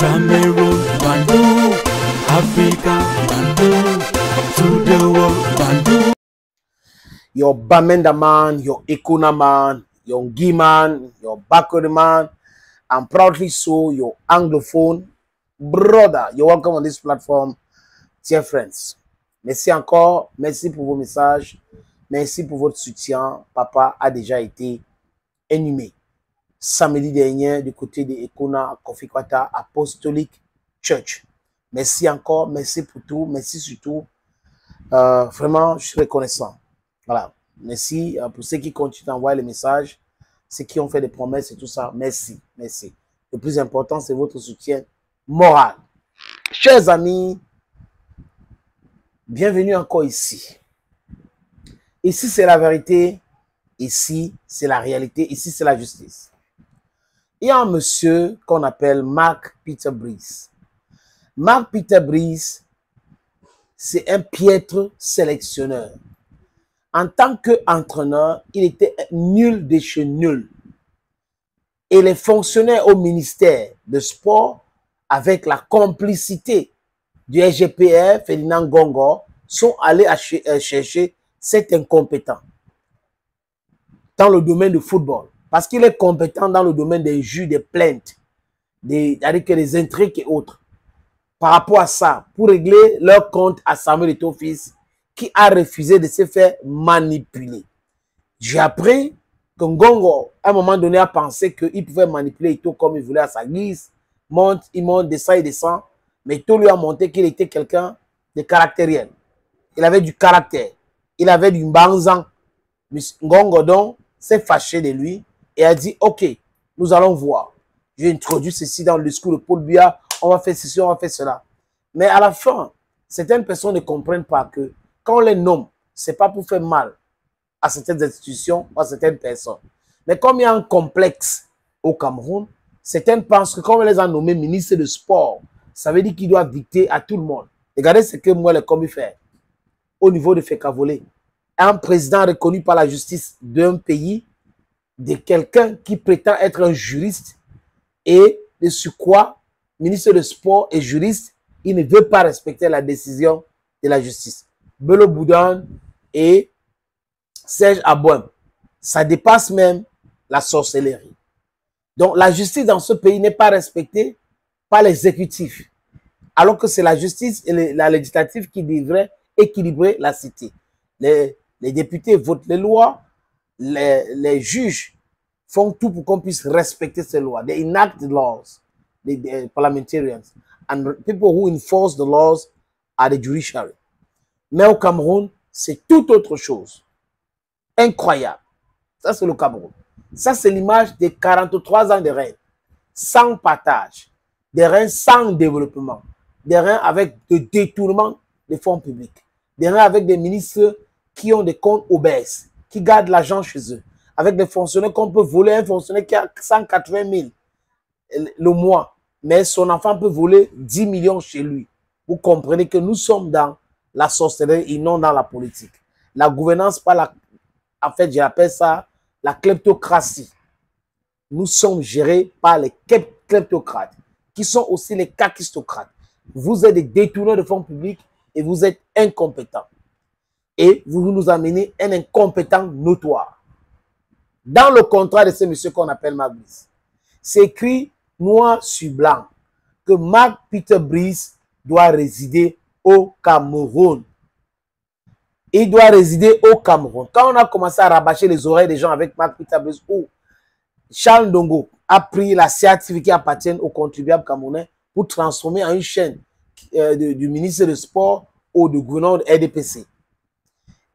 Cameroon, Bandung, Africa, Bandung, to the world, Bandung. Your Bamenda man, your Ekuna man, your Ngi man, your Bakori man, and proudly so your Anglophone brother. You're welcome on this platform, dear friends. Merci encore, merci pour vos messages, merci pour votre soutien. Papa a déjà été inhumé samedi dernier du côté de Ekuna Kofi-Kwata Apostolic Church. Merci encore, merci pour tout, merci surtout. Vraiment, je suis reconnaissant. Voilà. Merci pour ceux qui continuent d'envoyer les messages, ceux qui ont fait des promesses et tout ça. Merci, merci. Le plus important, c'est votre soutien moral. Chers amis, bienvenue encore ici. Ici, c'est la vérité. Ici, c'est la réalité. Ici, c'est la justice. Il y a un monsieur qu'on appelle Mark Peter Breeze. Mark Peter Breeze, c'est un piètre sélectionneur. En tant qu'entraîneur, il était nul de chez nul. Et les fonctionnaires au ministère de Sport, avec la complicité du SGPR, Ferdinand Gongo, sont allés chercher cet incompétent dans le domaine du football. Parce qu'il est compétent dans le domaine des jus, des plaintes, avec des intrigues et autres. Par rapport à ça, pour régler leur compte à Samuel Eto'o-Fils, qui a refusé de se faire manipuler. J'ai appris que Ngongo, à un moment donné, a pensé qu'il pouvait manipuler Eto'o comme il voulait à sa guise. Il monte, descend, il descend. Mais Eto'o lui a montré qu'il était quelqu'un de caractériel. Il avait du caractère. Il avait du banzan. Ngongo donc s'est fâché de lui et a dit, ok, nous allons voir. J'ai introduit ceci dans le discours de Paul Biya. On va faire ceci, on va faire cela. Mais à la fin, certaines personnes ne comprennent pas que quand on les nomme, ce n'est pas pour faire mal à certaines institutions ou à certaines personnes. Mais comme il y a un complexe au Cameroun, certaines pensent que comme on les a nommés ministres de sport, ça veut dire qu'ils doivent dicter à tout le monde. Regardez ce que moi, les commis fait au niveau de Fekavole. Un président reconnu par la justice d'un pays, de quelqu'un qui prétend être un juriste et de sur quoi, ministre de sport et juriste, il ne veut pas respecter la décision de la justice. Bello Boudan et Serge Abouem. Ça dépasse même la sorcellerie. Donc la justice dans ce pays n'est pas respectée par l'exécutif. Alors que c'est la justice et la législative qui devrait équilibrer la cité. Les députés votent les lois, les juges font tout pour qu'on puisse respecter ces lois. They enact the laws, the parliamentarians. And people who enforce the laws are the judiciary. Mais au Cameroun, c'est tout autre chose. Incroyable. Ça, c'est le Cameroun. Ça, c'est l'image des 43 ans de règne. Sans partage. Des règnes sans développement. Des règnes avec de détournement des fonds publics. Des règnes avec des ministres qui ont des comptes obèses, qui gardent l'argent chez eux. Avec des fonctionnaires qu'on peut voler. Un fonctionnaire qui a 180 000 le mois. Mais son enfant peut voler 10 millions chez lui. Vous comprenez que nous sommes dans la sorcellerie et non dans la politique. La gouvernance, pas la... En fait, j'appelle ça la kleptocratie. Nous sommes gérés par les kleptocrates, qui sont aussi les kakistocrates. Vous êtes des détourneurs de fonds publics et vous êtes incompétents. Et vous nous amenez un incompétent notoire. Dans le contrat de ce monsieur qu'on appelle Mark Breeze, c'est écrit noir sur blanc que Mark Peter Breeze doit résider au Cameroun. Il doit résider au Cameroun. Quand on a commencé à rabâcher les oreilles des gens avec Mark Peter Breeze, où Charles Ndongo a pris la CATV qui appartient aux contribuables camerounais pour transformer en une chaîne du ministre de Sport ou du gouvernement de RDPC.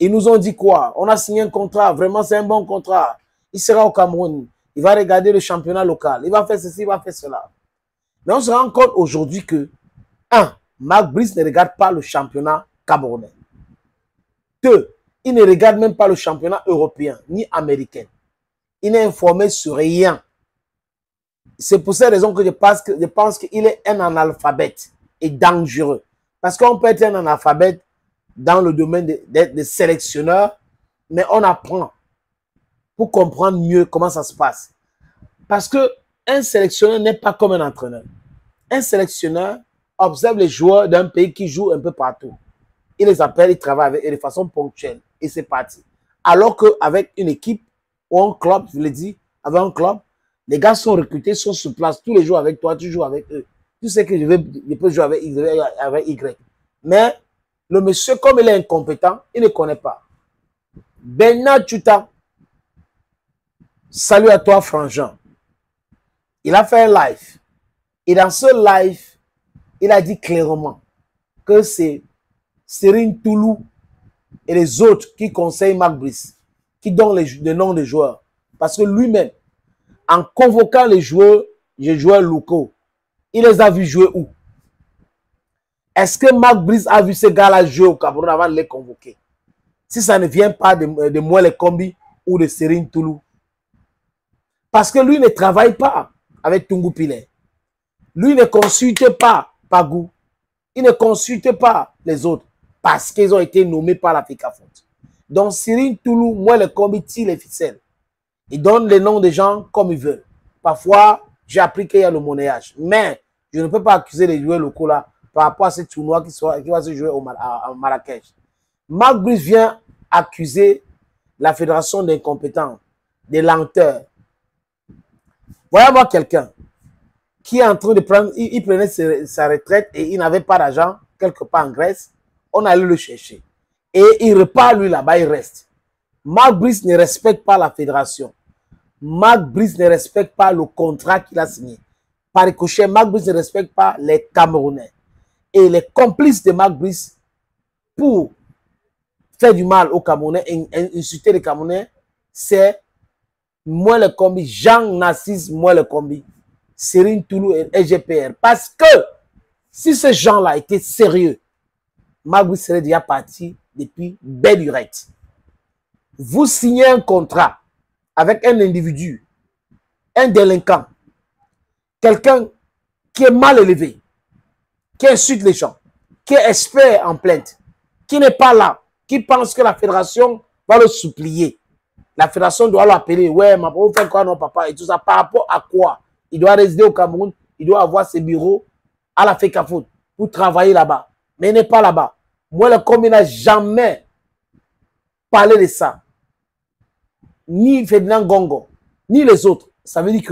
Ils nous ont dit quoi? On a signé un contrat, vraiment c'est un bon contrat. Il sera au Cameroun, il va regarder le championnat local, il va faire ceci, il va faire cela. Mais on se rend compte aujourd'hui que, Mark Breeze ne regarde pas le championnat camerounais. 2, il ne regarde même pas le championnat européen, ni américain. Il n'est informé sur rien. C'est pour cette raison que je pense qu'il est un analphabète et dangereux. Parce qu'on peut être un analphabète dans le domaine d'être des sélectionneurs, mais on apprend pour comprendre mieux comment ça se passe. Parce qu'un sélectionneur n'est pas comme un entraîneur. Un sélectionneur observe les joueurs d'un pays qui jouent un peu partout. Il les appelle, il travaille avec eux de façon ponctuelle. Et c'est parti. Alors qu'avec une équipe ou un club, je l'ai dit, avec un club, les gars sont recrutés, sont sur place tous les jours avec toi, tu joues avec eux. Tu sais que je peux jouer avec Y. Mais le monsieur, comme il est incompétent, il ne connaît pas. Bernard Tuta, salut à toi, Frangin. Il a fait un live. Et dans ce live, il a dit clairement que c'est Serine Toulou et les autres qui conseillent Marc Brice, qui donnent les noms des joueurs. Parce que lui-même, en convoquant les joueurs locaux, il les a vus jouer où? Est-ce que Marc Brice a vu ces gars-là jouer au Cameroun avant de les convoquer? Si ça ne vient pas de Mouele Kombi ou de Serine Toulou. Parce que lui ne travaille pas avec Tungu Pile. Lui ne consulte pas Pagou. Il ne consulte pas les autres parce qu'ils ont été nommés par la FECAFOOT. Donc Serine Toulou, Mouele Kombi tire les ficelles. Ils donnent les noms des gens comme ils veulent. Parfois, j'ai appris qu'il y a le monnayage. Mais je ne peux pas accuser les joueurs locaux là par rapport à ce tournoi qui va se jouer à Marrakech. Marc Brice vient accuser la fédération d'incompétents, de lenteurs. Voyez-moi quelqu'un qui est en train de prendre, il prenait sa retraite et il n'avait pas d'argent quelque part en Grèce. On allait le chercher. Et il repart lui là-bas, il reste. Marc Brice ne respecte pas la fédération. Marc Brice ne respecte pas le contrat qu'il a signé. Par ricochet, Marc Brice ne respecte pas les Camerounais. Et les complices de Marc Brice pour faire du mal aux Camerounais et insulter les Camerounais, c'est Mouele Kombi, Jean-Narcisse Mouele Kombi, Serine Toulou et SGPR. Parce que si ces gens-là étaient sérieux, Marc Brice serait déjà parti depuis belle lurette. Vous signez un contrat avec un individu, un délinquant, quelqu'un qui est mal élevé, qui insulte les gens, qui est expert en plainte, qui n'est pas là, qui pense que la fédération va le supplier. La fédération doit l'appeler, ouais, ma papa, vous faites quoi, non, papa, et tout ça. Par rapport à quoi? Il doit résider au Cameroun, il doit avoir ses bureaux à la FECAFOOT pour travailler là-bas. Mais il n'est pas là-bas. Moi, le commis n'a jamais parlé de ça. Ni Ferdinand Gongo, ni les autres. Ça veut dire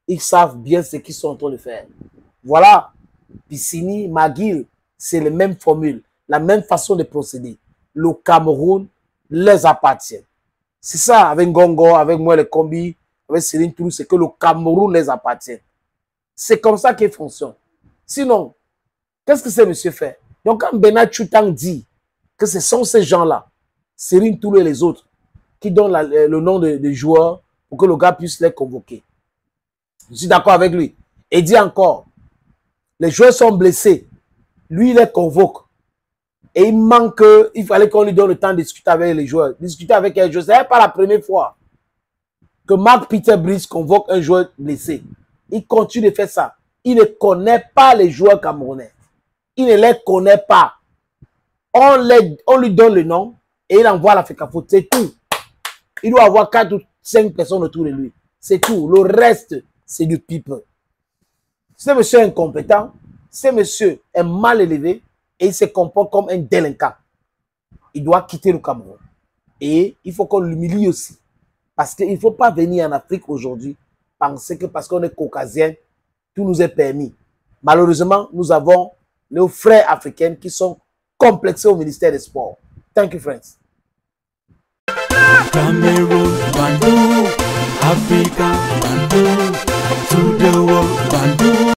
qu'ils savent bien ce qu'ils sont en train de faire. Voilà. Piscini, Maguire, c'est la même formule, la même façon de procéder. Le Cameroun les appartient. C'est ça, avec Gongo, avec moi, le Kombi, avec Serine Toulou, c'est que le Cameroun les appartient. C'est comme ça qu'il fonctionne. Sinon, qu'est-ce que ce monsieur fait? Donc, quand Bernard Tchoutang dit que ce sont ces gens-là, Serine Toulou et les autres, qui donnent le nom de joueurs pour que le gars puisse les convoquer. Je suis d'accord avec lui. Et dit encore, les joueurs sont blessés. Lui, il les convoque. Et il manque, il fallait qu'on lui donne le temps de discuter avec les joueurs. Discuter avec les joueurs. Ce n'est pas la première fois que Marc Peter Brice convoque un joueur blessé. Il continue de faire ça. Il ne connaît pas les joueurs camerounais. Il ne les connaît pas. On lui donne le nom et il envoie la FECAFOOT. C'est tout. Il doit avoir 4 ou 5 personnes autour de lui. C'est tout. Le reste, c'est du pipe. Ce monsieur est incompétent. Ce monsieur est mal élevé et il se comporte comme un délinquant. Il doit quitter le Cameroun. Et il faut qu'on l'humilie aussi. Parce qu'il ne faut pas venir en Afrique aujourd'hui penser que parce qu'on est caucasien, tout nous est permis. Malheureusement, nous avons nos frères africains qui sont complexés au ministère des Sports. Thank you, friends. Cameroon, Bandung, Africa, Bandung, to the world, Bandung.